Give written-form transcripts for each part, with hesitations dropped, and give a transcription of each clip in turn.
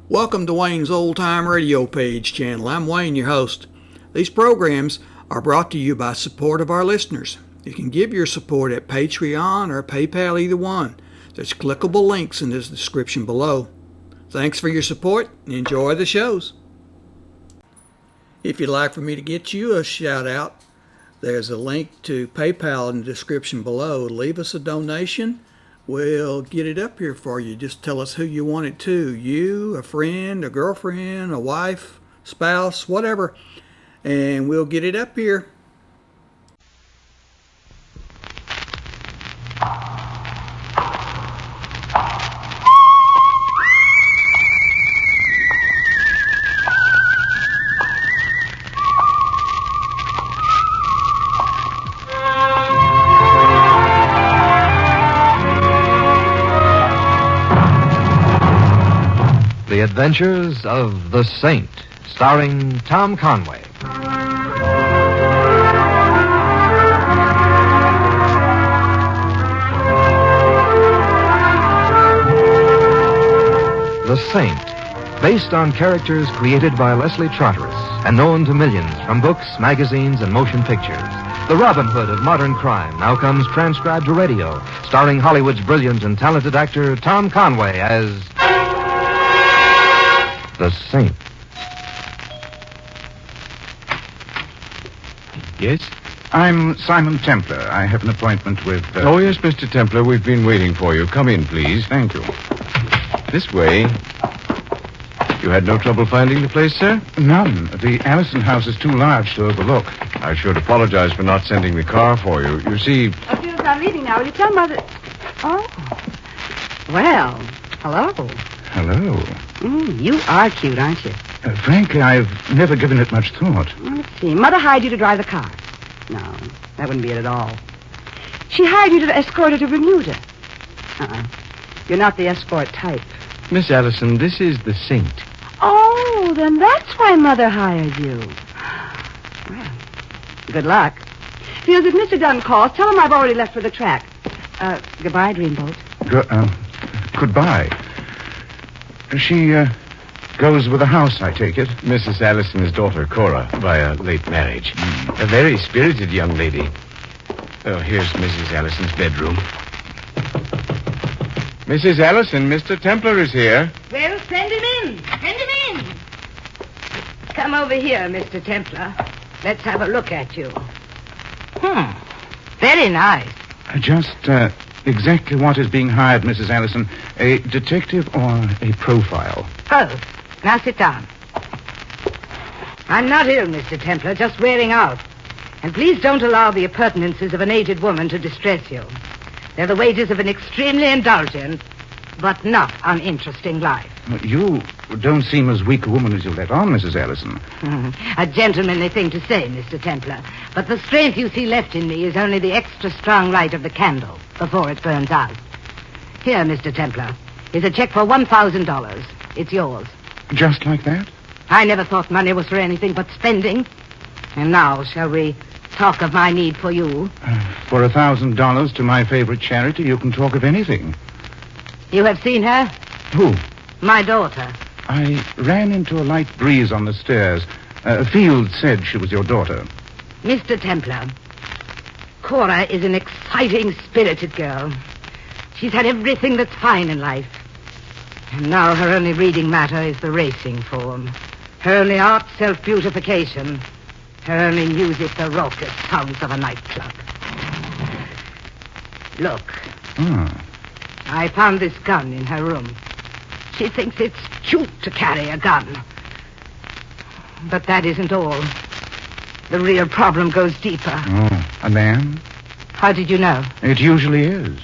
Welcome to Wayne's Old Time Radio Page channel. I'm Wayne, your host. These programs are brought to you by support of our listeners. You can give your support at Patreon or PayPal, either one. There's clickable links in the description below. Thanks for your support and enjoy the shows. If you'd like for me to get you a shout out, there's a link to PayPal in the description below. Leave us a donation. We'll get it up here for you. Just tell us who you want it to. You, a friend, a girlfriend, a wife, spouse, whatever. And we'll get it up here. The Adventures of the Saint, starring Tom Conway. The Saint, based on characters created by Leslie Charteris and known to millions from books, magazines, and motion pictures. The Robin Hood of modern crime now comes transcribed to radio, starring Hollywood's brilliant and talented actor Tom Conway as the Saint. Yes? I'm Simon Templar. I have an appointment with... Oh, yes, Mr. Templar. We've been waiting for you. Come in, please. Thank you. This way. You had no trouble finding the place, sir? None. The Allison house is too large to overlook. I should apologize for not sending the car for you. You see... As soon as I'm leaving now, will you tell Mother... Oh. Well, hello. Hello. You are cute, aren't you? Frankly, I've never given it much thought. Let's see. Mother hired you to drive the car. No, that wouldn't be it at all. She hired you to escort her to Bermuda. You're not the escort type. Miss Allison, this is the Saint. Oh, then that's why Mother hired you. Well, good luck. Feels if Mr. Dunne calls, tell him I've already left for the track. Goodbye, Dreamboat. Goodbye. She, goes with the house, I take it. Mrs. Allison's daughter, Cora, by a late marriage. A very spirited young lady. Oh, here's Mrs. Allison's bedroom. Mrs. Allison, Mr. Templar is here. Well, send him in. Send him in. Come over here, Mr. Templar. Let's have a look at you. Very nice. Just, exactly what is being hired, Mrs. Allison? A detective or a profile? Both. Now sit down. I'm not ill, Mr. Templar, just wearing out. And please don't allow the appurtenances of an aged woman to distress you. They're the wages of an extremely indulgent, but not uninteresting life. You don't seem as weak a woman as you let on, Mrs. Allison. A gentlemanly thing to say, Mr. Templar. But the strength you see left in me is only the extra strong light of the candle before it burns out. Here, Mr. Templar, is a check for $1,000. It's yours. Just like that? I never thought money was for anything but spending. And now, shall we talk of my need for you? For $1,000 to my favorite charity, you can talk of anything. You have seen her? Who? My daughter. I ran into a light breeze on the stairs. Field said she was your daughter. Mr. Templar, Cora is an exciting, spirited girl. She's had everything that's fine in life. And now her only reading matter is the racing form. Her only art, self-beautification. Her only music, the raucous sounds of a nightclub. Look. I found this gun in her room. She thinks it's cute to carry a gun. But that isn't all. The real problem goes deeper. Oh, a man? How did you know? It usually is.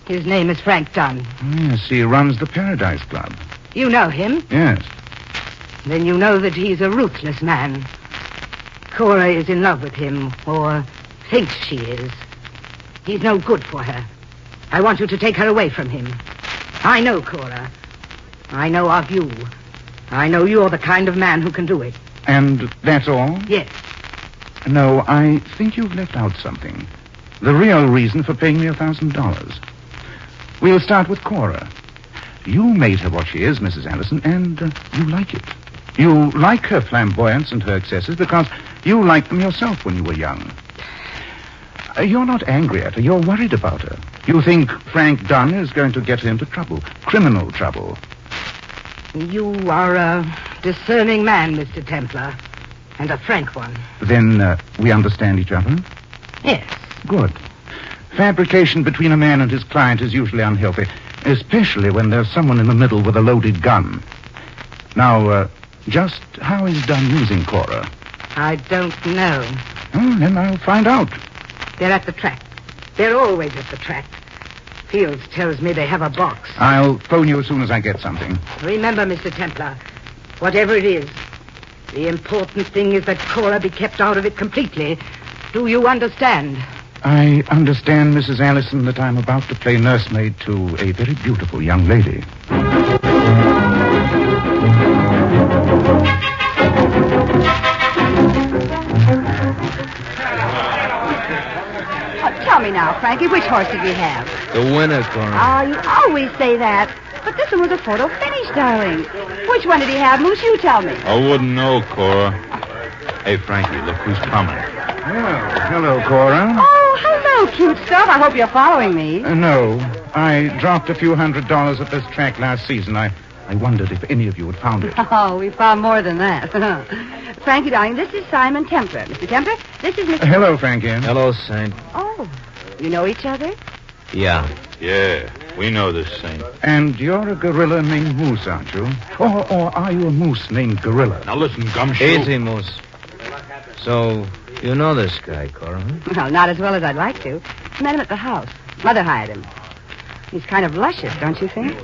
His name is Frank Dunne. Yes, he runs the Paradise Club. You know him? Yes. Then you know that he's a ruthless man. Cora is in love with him, or thinks she is. He's no good for her. I want you to take her away from him. I know Cora. I know of you. I know you're the kind of man who can do it. And that's all? Yes. No, I think you've left out something. The real reason for paying me $1,000. We'll start with Cora. You made her what she is, Mrs. Allison, and you like it. You like her flamboyance and her excesses because you liked them yourself when you were young. You're not angry at her. You're worried about her. You think Frank Dunne is going to get her into trouble, criminal trouble. You are a discerning man, Mr. Templar, and a frank one. Then we understand each other? Yes. Good. Fabrication between a man and his client is usually unhealthy, especially when there's someone in the middle with a loaded gun. Now, just how is Dunne using Cora? I don't know. Oh, then I'll find out. They're at the track. They're always at the track. Fields tells me they have a box. I'll phone you as soon as I get something. Remember, Mr. Templar, whatever it is, the important thing is that Cora be kept out of it completely. Do you understand? I understand, Mrs. Allison, that I'm about to play nursemaid to a very beautiful young lady. Tell me now, Frankie, which horse did you have? The winner, Cora. Oh, you always say that. But this one was a photo finish, darling. Which one did he have, Moose? You tell me. I wouldn't know, Cora. Hey, Frankie, look who's coming. Well, hello, Cora. Oh, hello, cute stuff. I hope you're following me. No, I dropped a few $100s at this track last season. I wondered if any of you had found it. Oh, we found more than that. Frankie, darling, this is Simon Templar. Mr. Templar, this is Mr. Hello, Frankie. Hello, Saint. Oh, you know each other? Yeah, we know this Saint. And you're a gorilla named Moose, aren't you? Or are you a moose named Gorilla? Now listen, Gumshoe. Easy, Moose. So, you know this guy, Cora, huh? Well, not as well as I'd like to. Met him at the house. Mother hired him. He's kind of luscious, don't you think?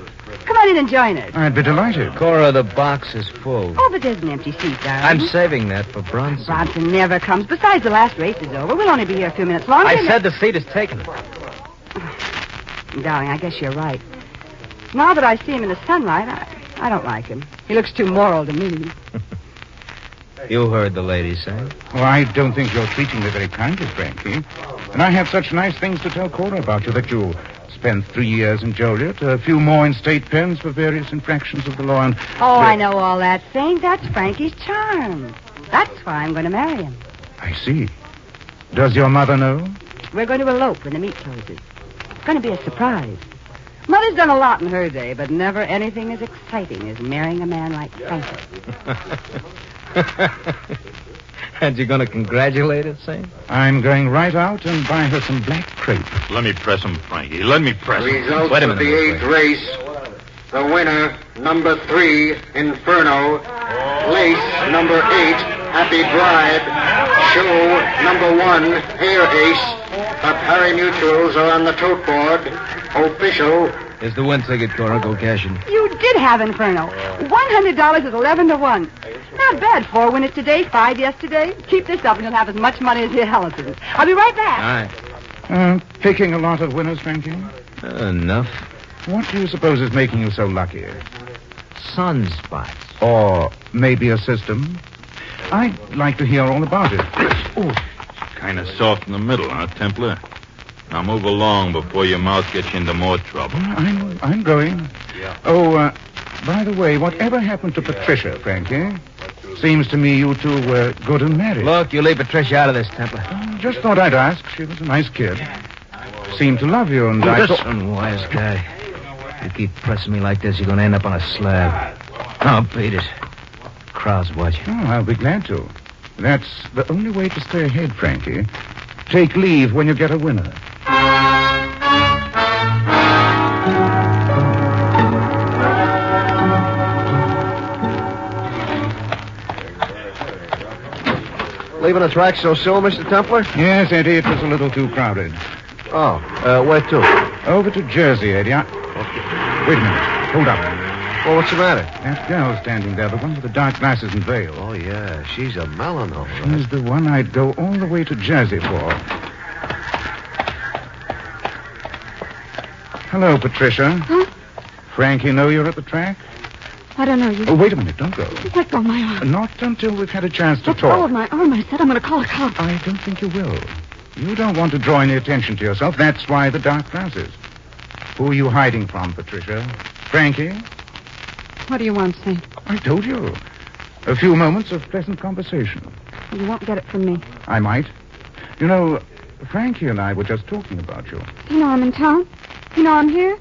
Come on in and join us. I'd be delighted. Cora, the box is full. Oh, but there's an empty seat, darling. I'm saving that for Bronson. Bronson never comes. Besides, the last race is over. We'll only be here a few minutes longer. I said the seat is taken. Darling, I guess you're right. Now that I see him in the sunlight, I don't like him. He looks too moral to me. You heard the lady say. Oh, I don't think you're treating me very kindly, Frankie. And I have such nice things to tell Cora about you that you spent 3 years in Joliet, a few more in state pens for various infractions of the law, and... Oh, I know all that, Saint. That's Frankie's charm. That's why I'm going to marry him. I see. Does your mother know? We're going to elope when the meet closes. It's going to be a surprise. Mother's done a lot in her day, but never anything as exciting as marrying a man like Frankie. And you're going to congratulate her, Saint? I'm going right out and buy her some black crepe. Let me press him, Frankie. Let me press him. Results Wait a of minute, the eighth race. The winner, number 3, Inferno. Place, number 8, Happy Bride. Show, number 1, Hair Ace. The pari-mutuals are on the tote board. Official. Here's the win ticket, Cora. Go cash in. You did have Inferno. $100 is 11 to 1. Not bad. 4 winners today, 5 yesterday. Keep this up and you'll have as much money as your Allison. I'll be right back. All right. Picking a lot of winners, Frankie? Enough. What do you suppose is making you so lucky? Sunspots. Or maybe a system? I'd like to hear all about it. Oh, Kind of soft in the middle, huh, Templar? Now move along before your mouth gets you into more trouble. I'm going. Yeah. Oh, by the way, whatever happened to Patricia, Frankie? Seems to me you two were good and married. Look, you leave Patricia out of this, Templar. Just thought I'd ask. She was a nice kid. Seemed to love you, and I thought... Listen, wise guy. You keep pressing me like this, you're going to end up on a slab. Oh, beat it. Crowd's watching. Oh, I'll be glad to. That's the only way to stay ahead, Frankie. Take leave when you get a winner. Leaving the track so soon, Mr. Templar? Yes, Eddie, it was a little too crowded. Oh, where to? Over to Jersey, Eddie. Wait a minute. Hold up. Well, what's the matter? That girl standing there, the one with the dark glasses and veil. Oh, yeah, she's a melon, all right. She's the one I'd go all the way to Jersey for. Hello, Patricia. Huh? Frankie know you're at the track? I don't know you. Oh, wait a minute. Don't go. Let go of my arm. Not until we've had a chance to Let go of talk. my arm. I said I'm going to call a cop. I don't think you will. You don't want to draw any attention to yourself. That's why the dark glasses. Who are you hiding from, Patricia? Frankie, What do you want, Saint? I told you. A few moments of pleasant conversation. Well, you won't get it from me. I might. You know, Frankie and I were just talking about you. You know I'm in town? You know I'm here?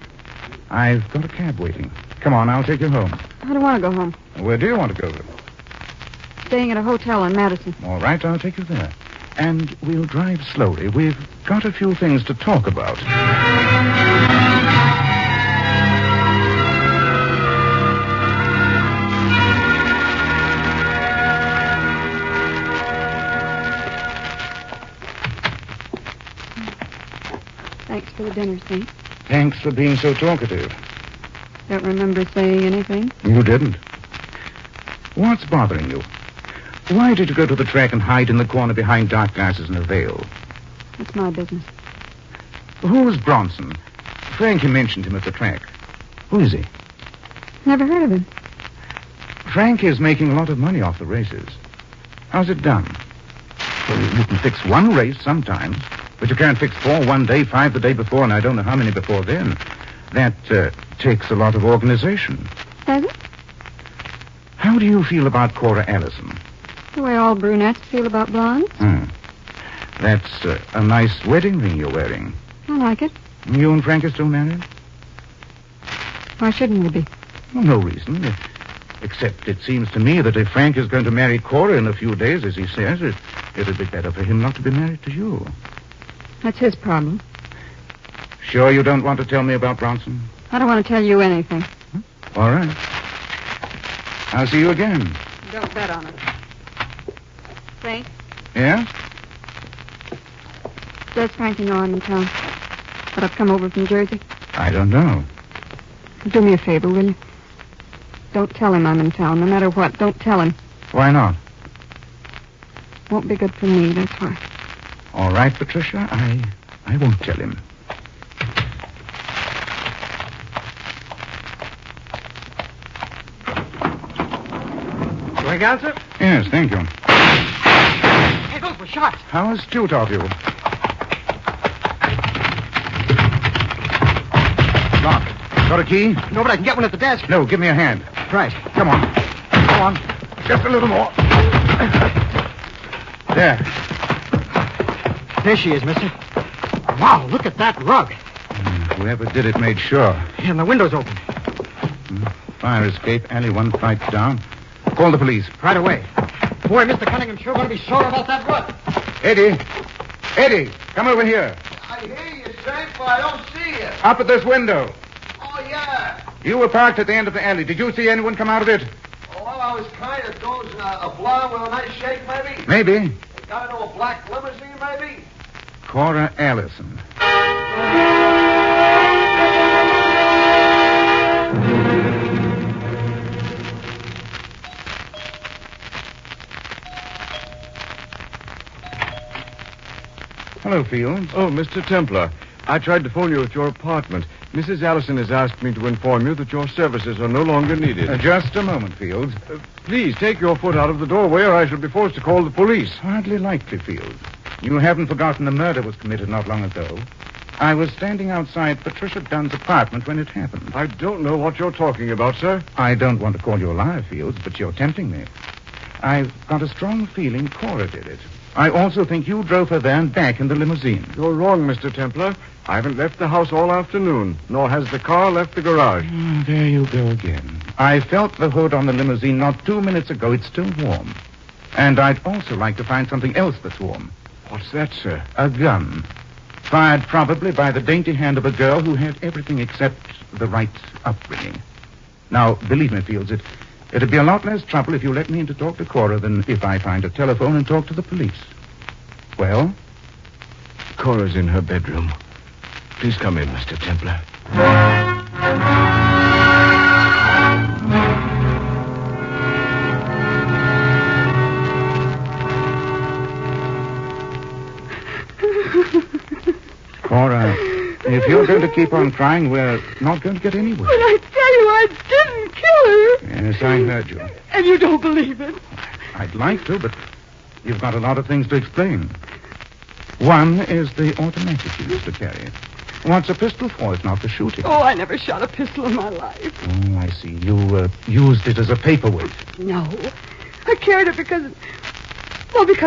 I've got a cab waiting. Come on, I'll take you home. I don't want to go home. Where do you want to go? Staying at a hotel in Madison. All right, I'll take you there. And we'll drive slowly. We've got a few things to talk about. Thanks for the dinner, Saint. Thanks for being so talkative. Don't remember saying anything. You didn't. What's bothering you? Why did you go to the track and hide in the corner behind dark glasses and a veil? It's my business. Who's Bronson? Frankie mentioned him at the track. Who is he? Never heard of him. Frank is making a lot of money off the races. How's it done? Well, you can fix one race sometimes, but you can't fix 4 one day, 5 the day before, and I don't know how many before then. That takes a lot of organization. Does it? How do you feel about Cora Allison? The way all brunettes feel about blondes. That's a nice wedding ring you're wearing. I like it. You and Frank are still married? Why shouldn't we be? Well, no reason. Except it seems to me that if Frank is going to marry Cora in a few days, as he says, it'd be better for him not to be married to you. That's his problem. Sure you don't want to tell me about Bronson? I don't want to tell you anything. All right. I'll see you again. Don't bet on it. Frank, Yeah? does Frankie know I'm in town? That I've come over from Jersey? I don't know. Do me a favor, will you? Don't tell him I'm in town, no matter what. Don't tell him. Why not? Won't be good for me, that's why. All right, Patricia. I won't tell him. Drink out, sir? Yes, thank you. Hey, those were shots. How astute of you. Lock. Got a key? No, but I can get one at the desk. No, give me a hand. Right. Come on. Come on. Just a little more. There. There she is, mister. Wow, look at that rug. Whoever did it made sure. And the window's open. Fire escape, alley 1 flight down. Call the police. Right away. Boy, Mr. Cunningham's sure going to be sore about that rug. Eddie. Eddie, come over here. I hear you, Saint, but I don't see you. Up at this window. Oh, yeah. You were parked at the end of the alley. Did you see anyone come out of it? Oh, well, I was kind of dozing. A blonde with a nice shake, maybe? Maybe. Got into a black limousine, maybe? Cora Allison. Hello, Fields. Oh, Mr. Templar. I tried to phone you at your apartment. Mrs. Allison has asked me to inform you that your services are no longer needed. Just a moment, Fields. Please take your foot out of the doorway or I shall be forced to call the police. Hardly likely, Fields. You haven't forgotten the murder was committed not long ago. I was standing outside Patricia Dunne's apartment when it happened. I don't know what you're talking about, sir. I don't want to call you a liar, Fields, but you're tempting me. I've got a strong feeling Cora did it. I also think you drove her there and back in the limousine. You're wrong, Mr. Templar. I haven't left the house all afternoon, nor has the car left the garage. There you go again. I felt the hood on the limousine not 2 minutes ago. It's still warm. And I'd also like to find something else that's warm. What's that, sir? A gun. Fired probably by the dainty hand of a girl who had everything except the right upbringing. Now, believe me, Fields, it'd be a lot less trouble if you let me in to talk to Cora than if I find a telephone and talk to the police. Well? Cora's in her bedroom. Please come in, Mr. Templar. Cora, if you're going to keep on crying, we're not going to get anywhere. But I tell you, I didn't kill her. Yes, I heard you. And you don't believe it. I'd like to, but you've got a lot of things to explain. One is the automatic you used to carry. What's a pistol for if not for shooting? Oh, I never shot a pistol in my life. Oh, I see. You used it as a paperweight. No. I carried it because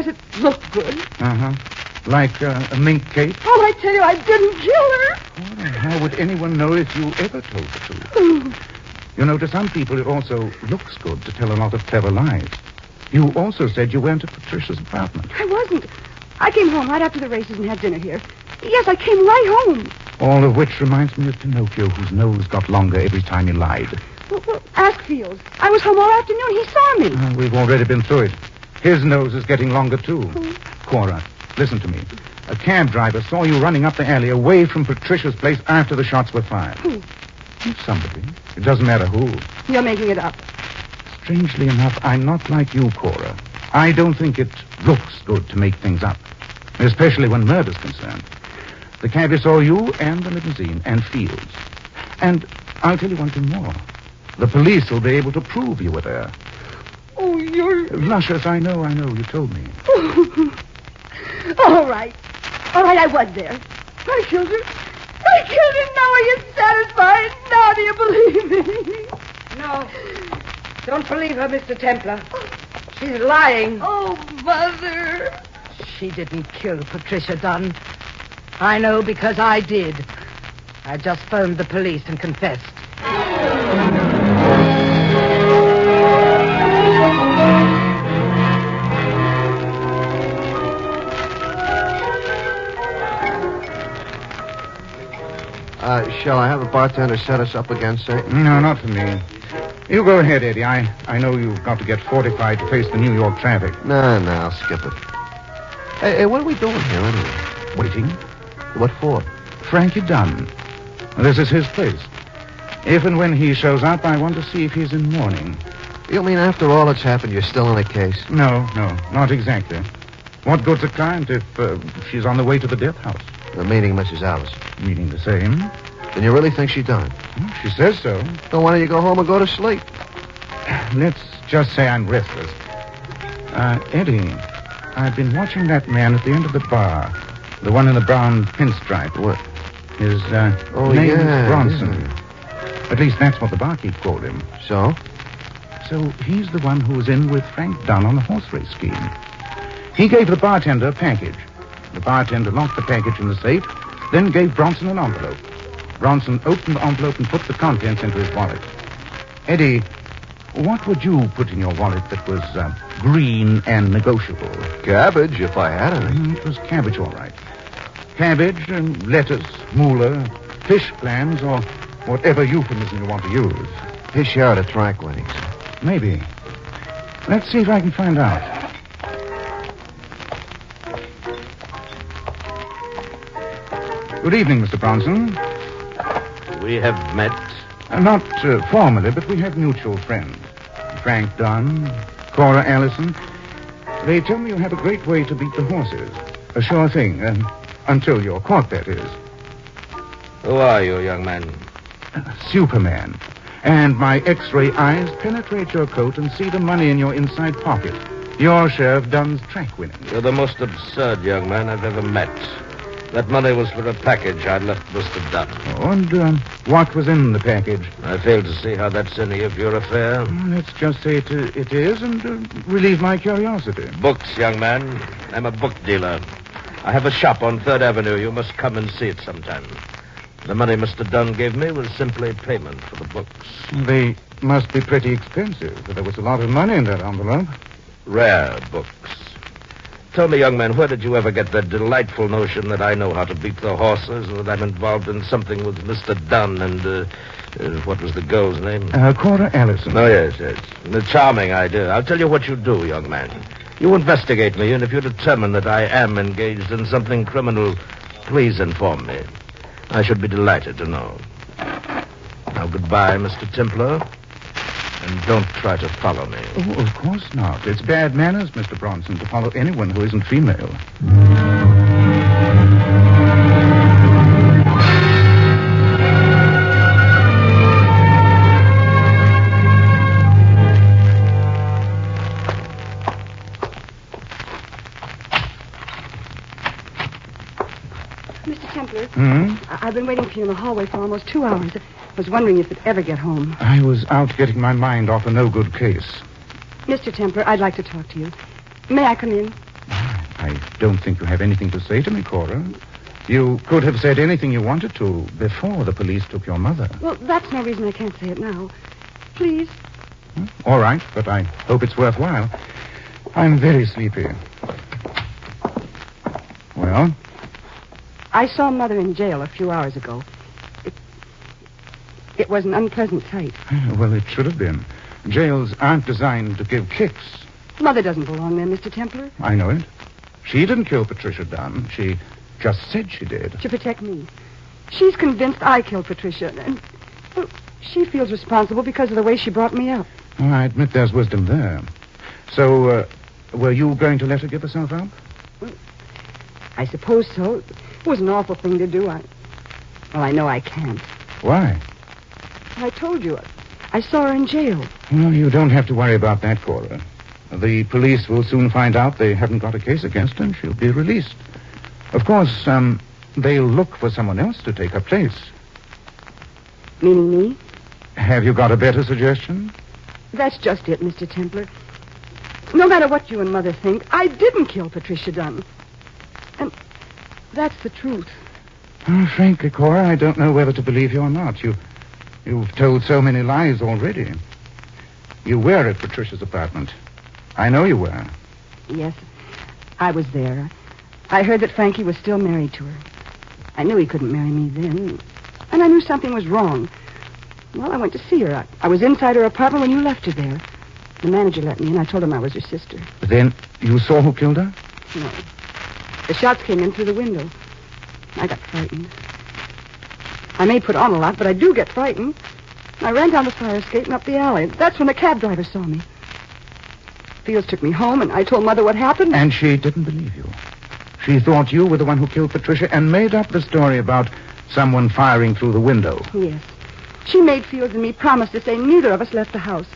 it looked good. Uh-huh. Like a mink cape? Oh, I tell you, I didn't kill her. Oh, how would anyone know if you ever told the truth? You know, to some people it also looks good to tell a lot of clever lies. You also said you went to Patricia's apartment. I wasn't. I came home right after the races and had dinner here. Yes, I came right home. All of which reminds me of Pinocchio, whose nose got longer every time he lied. Well, ask Fields. I was home all afternoon. He saw me. We've already been through it. His nose is getting longer, too. Cora, listen to me. A cab driver saw you running up the alley away from Patricia's place after the shots were fired. Who? Somebody. It doesn't matter who. You're making it up. Strangely enough, I'm not like you, Cora. I don't think it looks good to make things up, especially when murder's concerned. The cabbie saw you and the limousine and Fields. And I'll tell you one thing more. The police will be able to prove you were there. Oh, you're... Luscious, I know, you told me. All right, I was there. I killed her. I killed her. Now are you satisfied? Now do you believe me? No. Don't believe her, Mr. Templar. She's lying. Oh, Mother. She didn't kill Patricia Dunne. I know because I did. I just phoned the police and confessed. Shall I have a bartender set us up again, say? No, not for me. You go ahead, Eddie. I know you've got to get fortified to face the New York traffic. No, I'll skip it. Hey, what are we doing here, anyway? Waiting? What for? Frankie Dunne. This is his place. If and when he shows up, I want to see if he's in mourning. You mean after all that's happened, you're still in the case? No, not exactly. What good's a client if she's on the way to the death house? Meaning Mrs. Allison. Meaning the same. Then you really think she done? She says so. Then why don't you go home and go to sleep? Let's just say I'm restless. Eddie, I've been watching that man at the end of the bar. The one in the brown pinstripe. What? His name is Bronson. Yeah. At least that's what the barkeep called him. So? So he's the one who was in with Frank Dunne on the horse race scheme. He gave the bartender a package. The bartender locked the package in the safe, then gave Bronson an envelope. Bronson opened the envelope and put the contents into his wallet. Eddie, what would you put in your wallet that was green and negotiable? Cabbage, if I had any. It was cabbage, all right. Cabbage, lettuce, moolah, fish clams, or whatever euphemism you want to use. Fish out of tranquility. Maybe. Let's see if I can find out. Good evening, Mr. Bronson. We have met. Not formally, but we have mutual friends. Frank Dunne, Cora Allison. They tell me you have a great way to beat the horses. A sure thing, until you're caught, that is. Who are you, young man? Superman. And my X-ray eyes penetrate your coat and see the money in your inside pocket. Your share of Dunne's track winning. You're the most absurd young man I've ever met. That money was for a package I'd left Mr. Dunne. Oh, and what was in the package? I fail to see how that's any of your affair. Let's just say it is and relieve my curiosity. Books, young man. I'm a book dealer. I have a shop on 3rd Avenue. You must come and see it sometime. The money Mr. Dunne gave me was simply payment for the books. They must be pretty expensive, but there was a lot of money in that envelope. Rare books. Tell me, young man, where did you ever get that delightful notion that I know how to beat the horses and that I'm involved in something with Mr. Dunne and, what was the girl's name? Cora Allison. Oh, yes. A charming idea. I'll tell you what you do, young man. You investigate me, and if you determine that I am engaged in something criminal, please inform me. I should be delighted to know. Now, goodbye, Mr. Templar. And don't try to follow me. Oh, of course not. It's bad manners, Mr. Bronson, to follow anyone who isn't female. Mr. Templar, I've been waiting for you in the hallway for almost 2 hours. I was wondering if you'd ever get home. I was out getting my mind off a no-good case. Mr. Templar, I'd like to talk to you. May I come in? I don't think you have anything to say to me, Cora. You could have said anything you wanted to before the police took your mother. Well, that's no reason I can't say it now. Please. All right, but I hope it's worthwhile. I'm very sleepy. Well? I saw Mother in jail a few hours ago. It was an unpleasant sight. Well, it should have been. Jails aren't designed to give kicks. Mother doesn't belong there, Mr. Templar. I know it. She didn't kill Patricia Dunne. She just said she did. To protect me. She's convinced I killed Patricia, and well, she feels responsible because of the way she brought me up. Well, I admit there's wisdom there. So, were you going to let her give herself up? Well, I suppose so. It was an awful thing to do. I know I can't. Why? I told you. I saw her in jail. Well, you don't have to worry about that, Cora. The police will soon find out they haven't got a case against her, and she'll be released. Of course, they'll look for someone else to take her place. Meaning me? Have you got a better suggestion? That's just it, Mr. Templar. No matter what you and Mother think, I didn't kill Patricia Dunne. And that's the truth. Oh, frankly, Cora, I don't know whether to believe you or not. You've told so many lies already. You were at Patricia's apartment. I know you were. Yes, I was there. I heard that Frankie was still married to her. I knew he couldn't marry me then. And I knew something was wrong. Well, I went to see her. I was inside her apartment when you left her there. The manager let me in. I told him I was her sister. Then you saw who killed her? No. The shots came in through the window. I got frightened. I may put on a lot, but I do get frightened. I ran down the fire escape and up the alley. That's when the cab driver saw me. Fields took me home, and I told Mother what happened. And she didn't believe you. She thought you were the one who killed Patricia and made up the story about someone firing through the window. Yes. She made Fields and me promise to say neither of us left the house.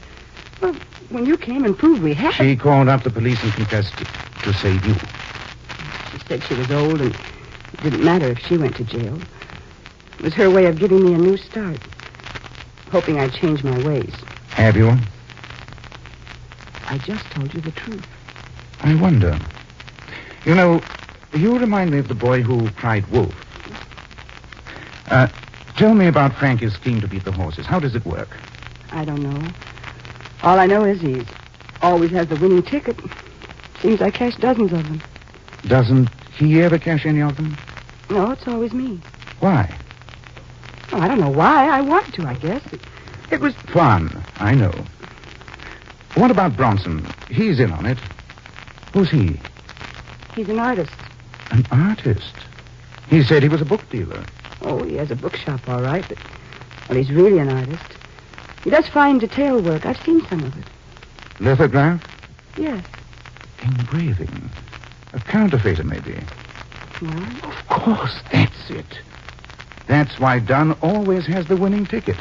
Well, when you came and proved we had... She called up the police and confessed to save you. She said she was old and it didn't matter if she went to jail. It was her way of giving me a new start. Hoping I'd change my ways. Have you? I just told you the truth. I wonder. You know, you remind me of the boy who cried wolf. Tell me about Frankie's scheme to beat the horses. How does it work? I don't know. All I know is he always has the winning ticket. Seems I cashed dozens of them. Doesn't he ever cash any of them? No, it's always me. Why? Oh, I don't know why. I wanted to, I guess. It was... Fun, I know. What about Bronson? He's in on it. Who's he? He's an artist. An artist? He said he was a book dealer. Oh, he has a bookshop, all right, but... Well, he's really an artist. He does fine detail work. I've seen some of it. Lithograph? Yes. Engraving. A counterfeiter, maybe. Well? Of course, that's it. That's why Dunne always has the winning ticket.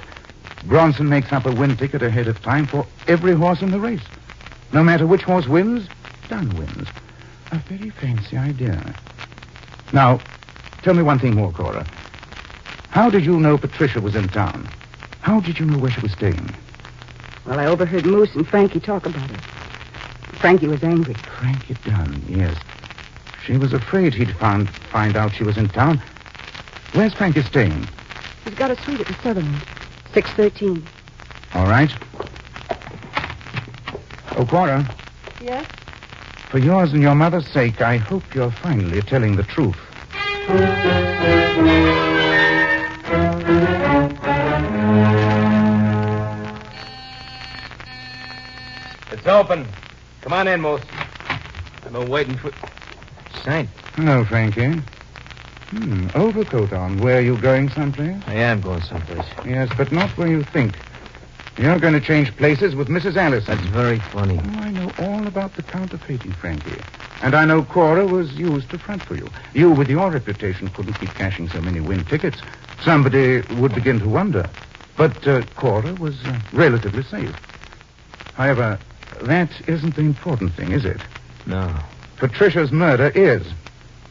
Bronson makes up a win ticket ahead of time for every horse in the race. No matter which horse wins, Dunne wins. A very fancy idea. Now, tell me one thing more, Cora. How did you know Patricia was in town? How did you know where she was staying? Well, I overheard Moose and Frankie talk about her. Frankie was angry. Frankie Dunne, yes. She was afraid he'd find out she was in town. Where's Frankie staying? He's got a suite at the Sutherland. 613. All right. Oh, Cora. Yes? For yours and your mother's sake, I hope you're finally telling the truth. It's open. Come on in, Moose. I've been waiting for... Saint. Hello, Frankie. Overcoat on. Where are you going someplace? I am going someplace. Yes, but not where you think. You're going to change places with Mrs. Allison. That's very funny. Oh, I know all about the counterfeiting, Frankie. And I know Cora was used to front for you. You, with your reputation, couldn't keep cashing so many win tickets. Somebody would begin to wonder. But Cora was relatively safe. However, that isn't the important thing, is it? No. Patricia's murder is.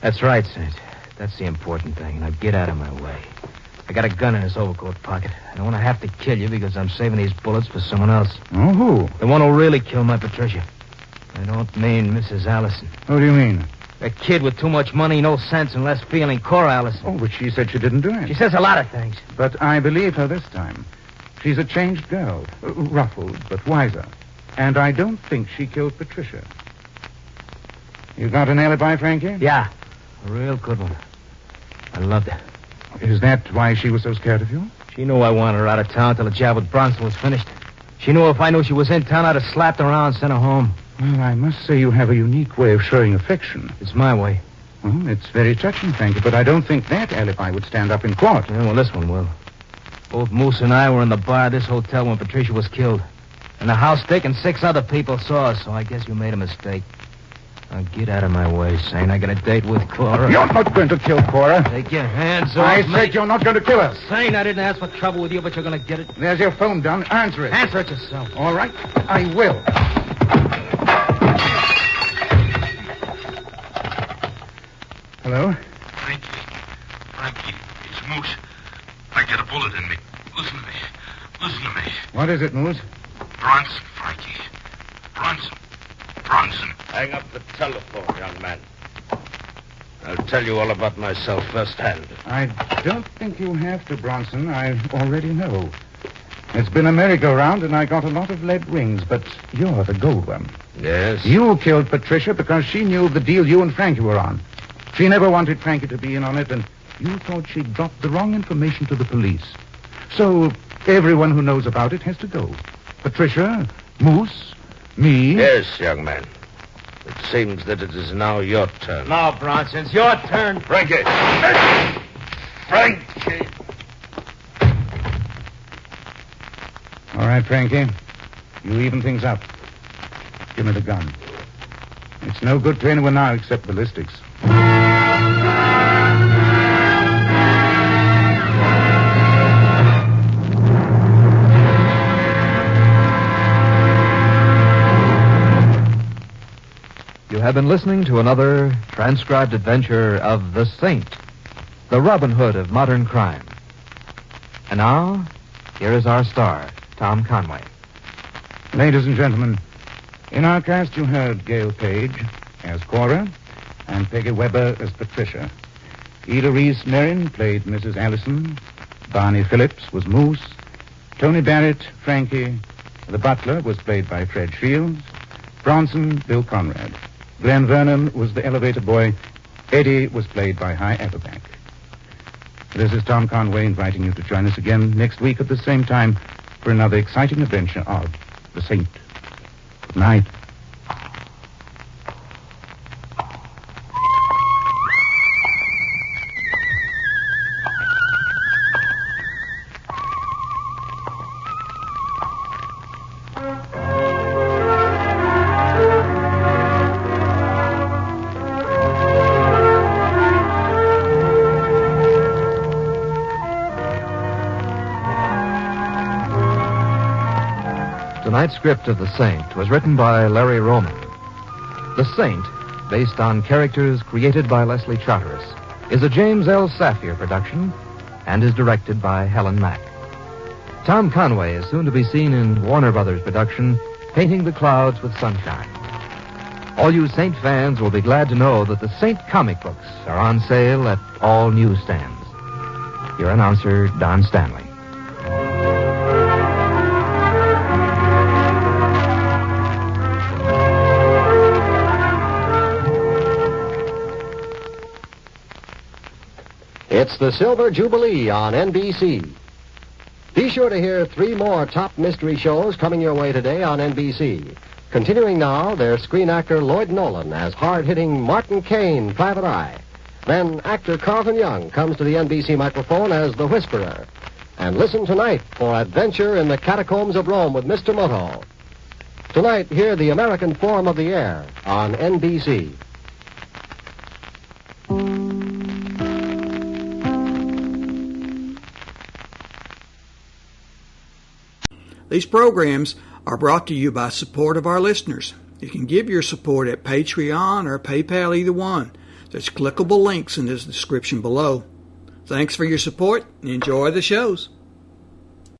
That's right, Saint. That's the important thing. Now get out of my way. I got a gun in his overcoat pocket. I don't want to have to kill you because I'm saving these bullets for someone else. Oh, who? The one who really killed my Patricia. I don't mean Mrs. Allison. What do you mean? A kid with too much money, no sense, and less feeling. Cora Allison. Oh, but she said she didn't do it. She says a lot of things. But I believe her this time. She's a changed girl. Ruffled, but wiser. And I don't think she killed Patricia. You got an alibi, Frankie? Yeah. A real good one. I loved her. Is that why she was so scared of you? She knew I wanted her out of town till the job with Bronson was finished. She knew if I knew she was in town, I'd have slapped her around and sent her home. Well, I must say you have a unique way of showing affection. It's my way. Well, it's very touching, Frankie, but I don't think that alibi would stand up in court. Yeah, well, this one will. Both Moose and I were in the bar at this hotel when Patricia was killed. And the house Dick and 6 other people saw us, so I guess you made a mistake. Now get out of my way, Saint. I got a date with Cora. You're not going to kill Cora. Take your hands off I me. said you're not going to kill her. Saint, I didn't ask for trouble with you, but you're going to get it. There's your phone, Dunn. Answer it. Answer it yourself. All right, I will. Hello? Frankie, it's Moose. I got a bullet in me. Listen to me. Listen to me. What is it, Moose? Bronson, Frankie. Bronson. Hang up the telephone, young man. I'll tell you all about myself firsthand. I don't think you have to, Bronson. I already know. It's been a merry-go-round, and I got a lot of lead rings, but you're the gold one. Yes? You killed Patricia because she knew of the deal you and Frankie were on. She never wanted Frankie to be in on it, and you thought she'd dropped the wrong information to the police. So everyone who knows about it has to go. Patricia, Moose, me. Yes, young man. It seems that it is now your turn. Now, Bronson, it's your turn. Frankie. Frankie. All right, Frankie. You even things up. Give me the gun. It's no good to anyone now except ballistics. You have been listening to another transcribed adventure of The Saint, the Robin Hood of modern crime. And now, here is our star, Tom Conway. Ladies and gentlemen, in our cast you heard Gail Page as Cora and Peggy Webber as Patricia. Ida Reese-Merrin played Mrs. Allison. Barney Phillips was Moose. Tony Barrett, Frankie. The butler was played by Fred Shields. Bronson, Bill Conrad. Glenn Vernon was the elevator boy. Eddie was played by Hy Averback. This is Tom Conway inviting you to join us again next week at the same time for another exciting adventure of The Saint. Good night. Tonight's script of The Saint was written by Larry Roman. The Saint, based on characters created by Leslie Charteris, is a James L. Safier production and is directed by Helen Mack. Tom Conway is soon to be seen in Warner Brothers production, Painting the Clouds with Sunshine. All you Saint fans will be glad to know that the Saint comic books are on sale at all newsstands. Your announcer, Don Stanley. It's the Silver Jubilee on NBC. Be sure to hear 3 more top mystery shows coming your way today on NBC. Continuing now, there's screen actor Lloyd Nolan as hard-hitting Martin Kane, Private Eye. Then actor Carlton Young comes to the NBC microphone as the Whisperer. And listen tonight for Adventure in the Catacombs of Rome with Mr. Moto. Tonight, hear the American form of the air on NBC. These programs are brought to you by support of our listeners. You can give your support at Patreon or PayPal, either one. There's clickable links in the description below. Thanks for your support. Enjoy the shows.